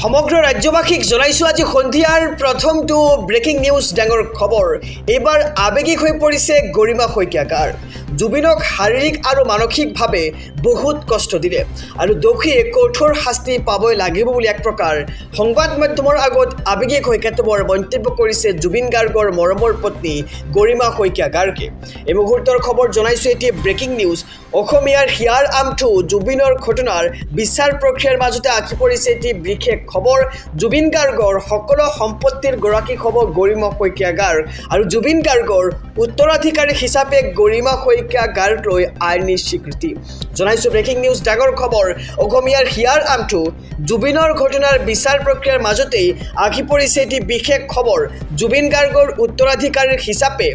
সমগ্ৰ ৰাজ্যবাসীক জনাইছোঁ আজি সন্ধিয়াৰ প্ৰথমটো ব্ৰেকিং নিউজ ডাঙৰ খবৰ। এইবাৰ আৱেগিক হৈ পৰিছে গৰিমা শইকীয়াৰ। জুবিনক শাৰীৰিক আৰু মানসিকভাৱে বহুত কষ্ট দিলে আৰু দোষীয়ে কঠোৰ শাস্তি পাবই লাগিব বুলি এক প্ৰকাৰ সংবাদ মাধ্যমৰ আগত আৱেগিক হৈ কেতবোৰ মন্তব্য কৰিছে জুবিন গাৰ্গৰ মৰমৰ পত্নী গৰিমা শইকীয়া গাৰ্গে। এই মুহূৰ্তৰ খবৰ জনাইছোঁ এটি ব্ৰেকিং নিউজ। অসমীয়াৰ হিয়াৰ আমঠু জুবিনৰ ঘটনাৰ বিচাৰ প্ৰক্ৰিয়াৰ মাজতে আঁকি পৰিছে এটি বিশেষ খবৰ। জুবিন গাৰ্গৰ সকলো সম্পত্তিৰ গৰাকী হ'ব গৰিমা শইকীয়া গাৰ্গ আৰু জুবিন গাৰ্গৰ উত্তৰাধিকাৰী হিচাপে গৰিমা শইকীয়া গাৰ্গ লৈ আইনী স্বীকৃতি। জনাইছোঁ ব্ৰেকিং নিউজ ডাঙৰ খবৰ। অসমীয়াৰ হিয়াৰ আমঠু জুবিনৰ ঘটনাৰ বিচাৰ প্ৰক্ৰিয়াৰ মাজতেই আঁকি পৰিছে এটি বিশেষ খবৰ। জুবিন গাৰ্গৰ উত্তৰাধিকাৰী হিচাপে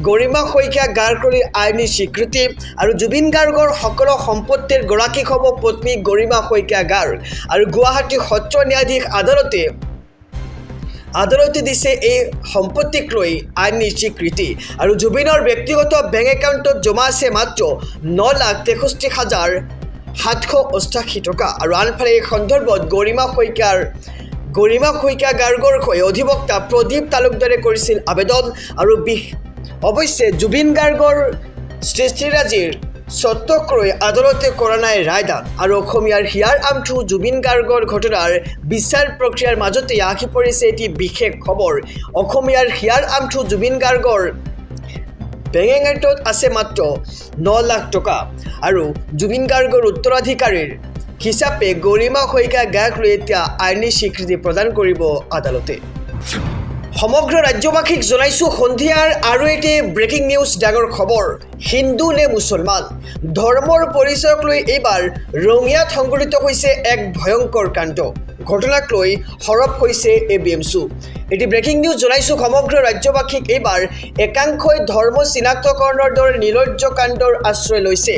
গৰিমা শইকীয়া গাৰ্গলৈ আইনী স্বীকৃতি আৰু জুবিন গাৰ্গৰ সকলো সম্পত্তিৰ গৰাকী হ'ব পত্নী গৰিমা শইকীয়া গাৰ্গ আৰু গুৱাহাটী সত্ৰ ন্যায়াধীশ আদালতে দিছে এই সম্পত্তিক লৈ আইনী স্বীকৃতি আৰু জুবিনৰ ব্যক্তিগত বেংক একাউণ্টত জমা আছে মাত্ৰ 9,63,788 টকা। আৰু আনফালে এই সন্দৰ্ভত গৰিমা শইকীয়া গাৰ্গৰ হৈ অধিবক্তা প্ৰদীপ তালুকদাৰে কৰিছিল আবেদন আৰু অৱশ্যে জুবিন গাৰ্গৰ সৃষ্টিৰাজিৰ স্বত্বক লৈ আদালতে কৰা নাই ৰায়দান আৰু অসমীয়াৰ হিয়াৰ আমঠু জুবিন গাৰ্গৰ ঘটনাৰ বিচাৰ প্ৰক্ৰিয়াৰ মাজতে আঁকি পৰিছে এটি বিশেষ খবৰ। অসমীয়াৰ হিয়াৰ আমঠু জুবিন গাৰ্গৰ বেংক একাউণ্টত আছে মাত্ৰ 9 লাখ টকা আৰু জুবিন গাৰ্গৰ উত্তৰাধিকাৰীৰ হিচাপে গৰিমা শইকীয়া গাৰ্গলৈ এতিয়া আইনী স্বীকৃতি প্ৰদান কৰিব আদালতে। সমগ্ৰ ৰাজ্যবাসীক জনাইছোঁ সন্ধিয়াৰ আৰু এটি ব্ৰেকিং নিউজ ডাঙৰ খবৰ। হিন্দু নে মুছলমান ধৰ্মৰ পৰিচয়ক লৈ এইবাৰ ৰঙিয়াত সংঘটিত হৈছে এক ভয়ংকৰ কাণ্ড। ঘটনাক লৈ সৰব হৈছে ABMC। এটি ব্ৰেকিং নিউজ জনাইছোঁ সমগ্ৰ ৰাজ্যবাসীক এইবাৰ একাংশই ধৰ্ম চিনাক্তকৰণৰ দৰে নিৰ্লজ্জ কাণ্ডৰ আশ্ৰয় লৈছে।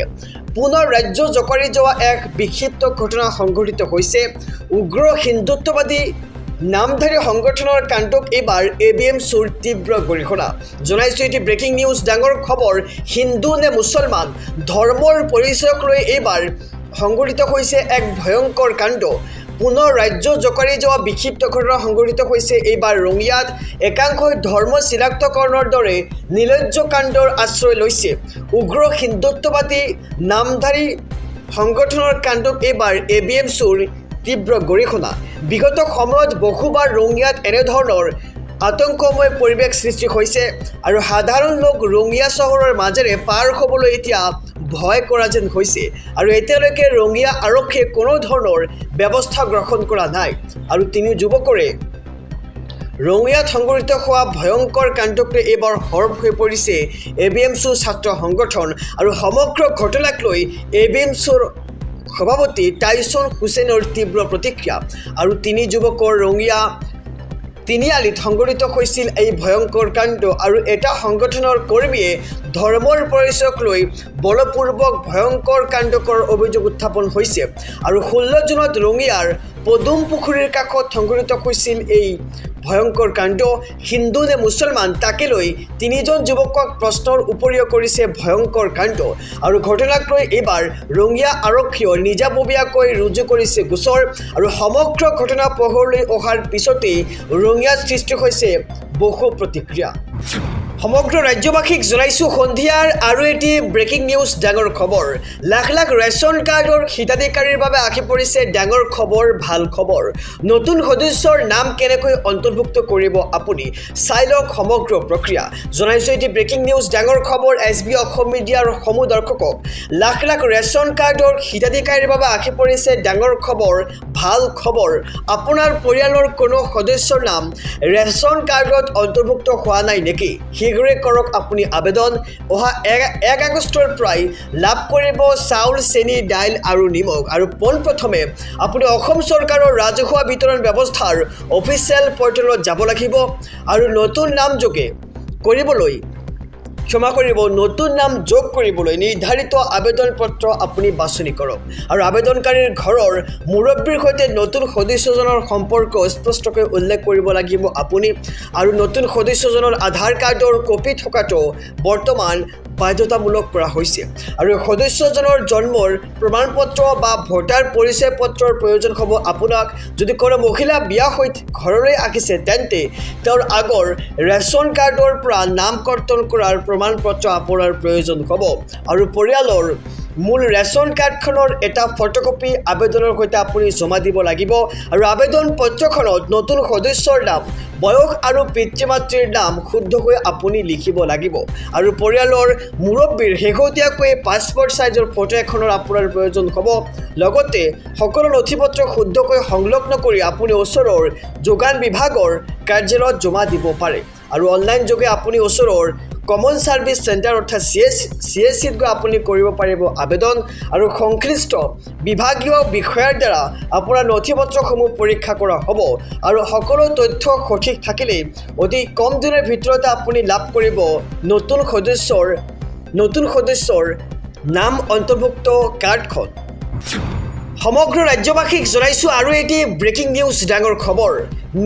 পুনৰ ৰাজ্য জোকাৰি যোৱা এক বিক্ষিপ্ত ঘটনা সংঘটিত হৈছে। উগ্ৰ হিন্দুত্ববাদী নামধাৰী সংগঠনৰ কাণ্ডক এইবাৰ ABMCৰ তীব্ৰ গৰিহণা। জনাইছোঁ এটি ব্ৰেকিং নিউজ ডাঙৰ খবৰ। হিন্দু নে মুছলমান ধৰ্মৰ পৰিচয়ক লৈ এইবাৰ সংঘটিত হৈছে এক ভয়ংকৰ কাণ্ড। পুনৰ ৰাজ্য জোকাৰি যোৱা বিক্ষিপ্ত ঘটনা সংঘটিত হৈছে এইবাৰ ৰঙিয়াত। একাংশই ধৰ্ম চিনাক্তকৰণৰ দৰে নিৰ্লজ্জ কাণ্ডৰ আশ্ৰয় লৈছে। উগ্ৰ হিন্দুত্ববাদী নামধাৰী সংগঠনৰ কাণ্ডক এইবাৰ ABMCৰ তীব্ৰ গৰিহণা। বিগত সময়ত বহুবাৰ ৰঙিয়াত এনেধৰণৰ আতংকময় পৰিৱেশ সৃষ্টি হৈছে আৰু সাধাৰণ লোক ৰঙিয়া চহৰৰ মাজেৰে পাৰ হ'বলৈ এতিয়া ভয় কৰা যেন হৈছে আৰু এতিয়ালৈকে ৰঙিয়া আৰক্ষীয়ে কোনো ধৰণৰ ব্যৱস্থা গ্ৰহণ কৰা নাই আৰু তিনি যুৱকৰে ৰঙিয়াত সংঘটিত হোৱা ভয়ংকৰ কাণ্ডক লৈ এইবাৰ সৰব হৈ পৰিছে ABMC ছাত্ৰ সংগঠন আৰু সমগ্ৰ ঘটনাক লৈ ABMCৰ সভাপতি টাইছন হুছেইনৰ তীব্ৰ প্ৰতিক্ৰিয়া আৰু তিনি যুৱকৰ ৰঙিয়া তিনিআলিত সংঘটিত হৈছিল এই ভয়ংকৰ কাণ্ড আৰু এটা সংগঠনৰ কৰ্মীয়ে ধৰ্মৰ পৰিচয়ক লৈ বলপূৰ্বক ভয়ংকৰ কাণ্ড কৰাৰ অভিযোগ উত্থাপন হৈছে আৰু 16 জুনত ৰঙিয়াৰ পদুম পুখুৰীৰ কাষত সংঘটিত হৈছিল এই ভয়ংকৰ কাণ্ড। হিন্দু নে মুছলমান তাকে লৈ তিনিজন যুৱকক প্ৰশ্নৰ উপৰিও কৰিছে ভয়ংকৰ কাণ্ড আৰু ঘটনাক লৈ এইবাৰ ৰঙিয়া আৰক্ষীয়ে নিজাববীয়াকৈ ৰুজু কৰিছে গোচৰ আৰু সমগ্ৰ ঘটনা পোহৰলৈ অহাৰ পিছতেই ৰঙিয়াত সৃষ্টি হৈছে বহু প্ৰতিক্ৰিয়া। সমগ্ৰ ৰাজ্যবাসীক জনাইছোঁ সন্ধিয়াৰ আৰু এটি ব্ৰেকিং নিউজ ডাঙৰ খবৰ। লাখ লাখ ৰেচন কাৰ্ডৰ হিতাধিকাৰীৰ বাবে আঁকি পৰিছে ডাঙৰ খবৰ, ভাল খবৰ। নতুন সদস্যৰ নাম কেনেকৈ অন্তৰ্ভুক্ত কৰিব আপুনি চাই লওক সমগ্ৰ প্ৰক্ৰিয়া। জনাইছোঁ এটি ব্ৰেকিং নিউজ ডাঙৰ খবৰ। SB অসম মিডিয়াৰ সমূহ দৰ্শকক লাখ লাখ ৰেচন কাৰ্ডৰ হিতাধিকাৰীৰ বাবে আঁকি পৰিছে ডাঙৰ খবৰ, ভাল খবৰ। আপোনাৰ পৰিয়ালৰ কোনো সদস্যৰ নাম ৰেচন কাৰ্ডত অন্তৰ্ভুক্ত হোৱা নাই নেকি? শীঘ্ৰে কৰক আপুনি আবেদন। অহা 1 আগষ্টৰ পৰাই লাভ কৰিব চাউল, চেনি, দাইল আৰু নিমখ আৰু পোনপ্ৰথমে আপুনি অসম চৰকাৰৰ ৰাজহুৱা বিতৰণ ব্যৱস্থাৰ অফিচিয়েল পৰ্টেলত যাব লাগিব আৰু নতুন নাম যোগে কৰিবলৈ ক্ষমা কৰিব নতুন নাম যোগ কৰিবলৈ নিৰ্ধাৰিত আবেদন পত্ৰ আপুনি বাছনি কৰক আৰু আবেদনকাৰীৰ ঘৰৰ মুৰব্বীৰ সৈতে নতুন সদস্যজনৰ সম্পৰ্ক স্পষ্টকৈ উল্লেখ কৰিব লাগিব আপুনি আৰু নতুন সদস্যজনৰ আধাৰ কাৰ্ডৰ কপি থকাটো বৰ্তমান বাধ্যতামূলক কৰা হৈছে আৰু সদস্যজনৰ জন্মৰ প্ৰমাণপত্ৰ বা ভোটাৰ পৰিচয় পত্ৰৰ প্ৰয়োজন হ'ব আপোনাক যদি কোনো মহিলা বিয়া হৈ ঘৰলৈ আহিছে তেন্তে তেওঁৰ আগৰ ৰেচন কাৰ্ডৰ পৰা নাম কৰ্তন কৰাৰ প্ৰমাণপত্ৰ আপোনাৰ প্ৰয়োজন হ'ব আৰু পৰিয়ালৰ মূল ৰেচন কাৰ্ডখনৰ এটা ফটোকপি আবেদনৰ সৈতে আপুনি জমা দিব লাগিব আৰু আবেদন পত্ৰখনত নতুন সদস্যৰ নাম বয়স আৰু পিতৃ মাতৃৰ নাম শুদ্ধকৈ আপুনি লিখিব লাগিব আৰু পৰিয়ালৰ মুৰব্বীৰ শেহতীয়াকৈ পাছপোৰ্ট সাইজৰ ফটো এখনৰ আপোনাৰ প্ৰয়োজন হ'ব লগতে সকলো নথিপত্ৰ শুদ্ধকৈ সংলগ্ন কৰি আপুনি ওচৰৰ যোগান বিভাগৰ কাৰ্যালয়ত জমা দিব পাৰে আৰু অনলাইন যোগে আপুনি ওচৰৰ কমন সাৰ্ভিস চেণ্টাৰ অৰ্থাৎ CSCত গৈ আপুনি কৰিব পাৰিব আবেদন আৰু সংশ্লিষ্ট বিভাগীয় বিষয়াৰ দ্বাৰা আপোনাৰ নথিপত্ৰসমূহ পৰীক্ষা কৰা হ'ব আৰু সকলো তথ্য সঠিক থাকিলে অতি কম দিনৰ ভিতৰতে আপুনি লাভ কৰিব নতুন সদস্যৰ নাম অন্তৰ্ভুক্ত কাৰ্ডখন সমগ্ৰ ৰাজ্যবাসীক জনাইছোঁ আৰু এটি ব্ৰেকিং নিউজ ডাঙৰ খবৰ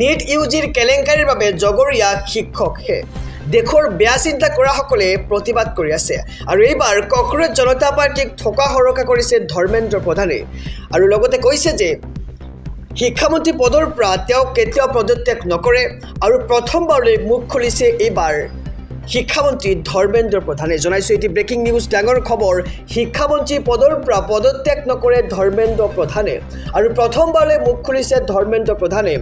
নিট ইউজিৰ কেলেংকাৰীৰ বাবে জগৰীয়া শিক্ষকহে দেশৰ বেয়া চিন্তা কৰাসকলে প্ৰতিবাদ কৰি আছে আৰু এইবাৰ কংগ্ৰেছ জনতা পাৰ্টিক ঠকা হৰকা কৰিছে ধৰ্মেন্দ্ৰ প্ৰধানে আৰু লগতে কৈছে যে শিক্ষামন্ত্ৰী পদৰ পৰা তেওঁ কেতিয়াও পদত্যাগ নকৰে আৰু প্ৰথমবাৰলৈ মুখ খুলিছে এইবাৰ শিক্ষামন্ত্ৰী ধৰ্মেন্দ্ৰ প্ৰধানে জনাইছোঁ এটি ব্ৰেকিং নিউজ ডাঙৰ খবৰ শিক্ষামন্ত্ৰী পদৰ পৰা পদত্যাগ নকৰে ধৰ্মেন্দ্ৰ প্ৰধানে আৰু প্ৰথমবাৰলৈ মুখ খুলিছে ধৰ্মেন্দ্ৰ প্ৰধানে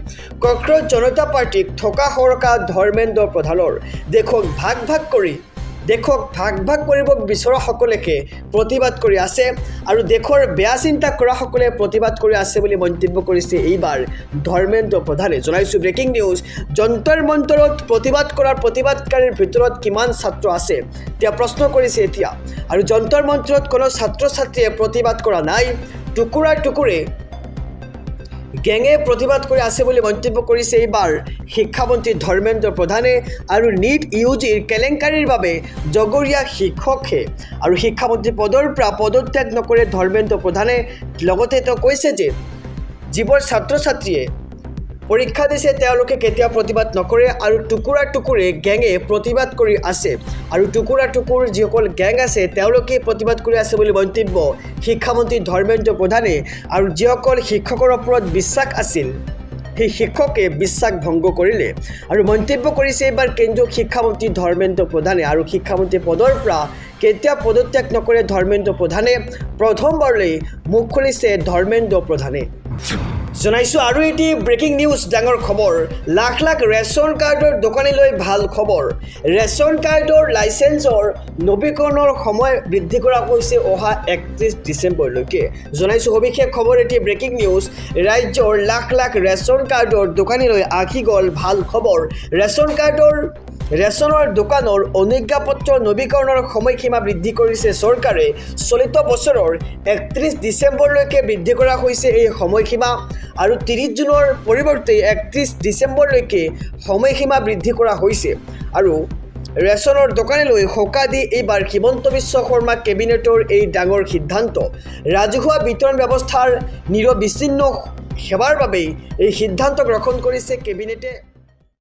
কংগ্ৰেছ জনতা পাৰ্টিক ঠকা হৰকা ধৰ্মেন্দ্ৰ প্ৰধানৰ দেশক ভাগ ভাগ কৰিব বিচৰাসকলকে প্ৰতিবাদ কৰি আছে আৰু দেশৰ বেয়া চিন্তা কৰাসকলে প্ৰতিবাদ কৰি আছে বুলি মন্তব্য কৰিছে এইবাৰ ধৰ্মেন্দ্ৰ প্ৰধানে জনাইছোঁ ব্ৰেকিং নিউজ যন্তৰ মন্তৰত প্ৰতিবাদ কৰাৰ প্ৰতিবাদকাৰীৰ ভিতৰত কিমান ছাত্ৰ আছে তেওঁ প্ৰশ্ন কৰিছে এতিয়া আৰু যন্তৰ মন্তৰত কোনো ছাত্ৰ ছাত্ৰীয়ে প্ৰতিবাদ কৰা নাই টুকুৰে গেঙে প্ৰতিবাদ কৰি আছে বুলি মন্তব্য কৰিছে এইবাৰ শিক্ষামন্ত্ৰী ধৰ্মেন্দ্ৰ প্ৰধানে আৰু নিট ইউজিৰ কেলেংকাৰীৰ বাবে জগৰীয়া শিক্ষকহে আৰু শিক্ষামন্ত্ৰী পদৰ পৰা পদত্যাগ নকৰে ধৰ্মেন্দ্ৰ প্ৰধানে লগতে তেওঁ কৈছে যে যিবোৰ ছাত্ৰ ছাত্ৰীয়ে পৰীক্ষা দিছে তেওঁলোকে কেতিয়াও প্ৰতিবাদ নকৰে আৰু টুকুৰে গেঙে প্ৰতিবাদ কৰি আছে আৰু টুকুৰ যিসকল গেং আছে তেওঁলোকে প্ৰতিবাদ কৰি আছে বুলি মন্তব্য শিক্ষামন্ত্ৰী ধৰ্মেন্দ্ৰ প্ৰধানে আৰু যিসকল শিক্ষকৰ ওপৰত বিশ্বাস আছিল সেই শিক্ষকে বিশ্বাস ভংগ কৰিলে আৰু মন্তব্য কৰিছে এইবাৰ কেন্দ্ৰীয় শিক্ষামন্ত্ৰী ধৰ্মেন্দ্ৰ প্ৰধানে আৰু শিক্ষামন্ত্ৰী পদৰ পৰা কেতিয়াও পদত্যাগ নকৰে ধৰ্মেন্দ্ৰ প্ৰধানে প্ৰথমবাৰলৈ মুখ খুলিছে ধৰ্মেন্দ্ৰ প্ৰধানে জনাইছোঁ আৰু এটি ব্ৰেকিং নিউজ ডাঙৰ খবৰ লাখ ৰেচন কাৰ্ডৰ দোকানীলৈ ভাল খবৰ ৰেচন কাৰ্ডৰ লাইচেন্সৰ নৱীকৰণৰ সময় বৃদ্ধি কৰা হৈছে অহা 31 ডিচেম্বৰলৈকে জনাইছোঁ সবিশেষ খবৰ এটি ব্ৰেকিং নিউজ ৰাজ্যৰ লাখ ৰেচন কাৰ্ডৰ দোকানীলৈ আহি গ'ল ভাল খবৰ ৰেচনৰ দোকানৰ অনুজ্ঞাপত্ৰ নৱীকৰণৰ সময়সীমা বৃদ্ধি কৰিছে চৰকাৰে চলিত বছৰৰ 31 ডিচেম্বৰলৈকে বৃদ্ধি কৰা হৈছে এই সময়সীমা আৰু 30 জুনৰ পৰিৱৰ্তে 31 ডিচেম্বৰলৈকে সময়সীমা বৃদ্ধি কৰা হৈছে আৰু ৰেচনৰ দোকানীলৈ সকাহ দি এইবাৰ হিমন্ত বিশ্ব শৰ্মা কেবিনেটৰ এই ডাঙৰ সিদ্ধান্ত ৰাজহুৱা বিতৰণ ব্যৱস্থাৰ নিৰবিচ্ছিন্ন সেৱাৰ বাবে এই সিদ্ধান্ত গ্ৰহণ কৰিছে কেবিনেটে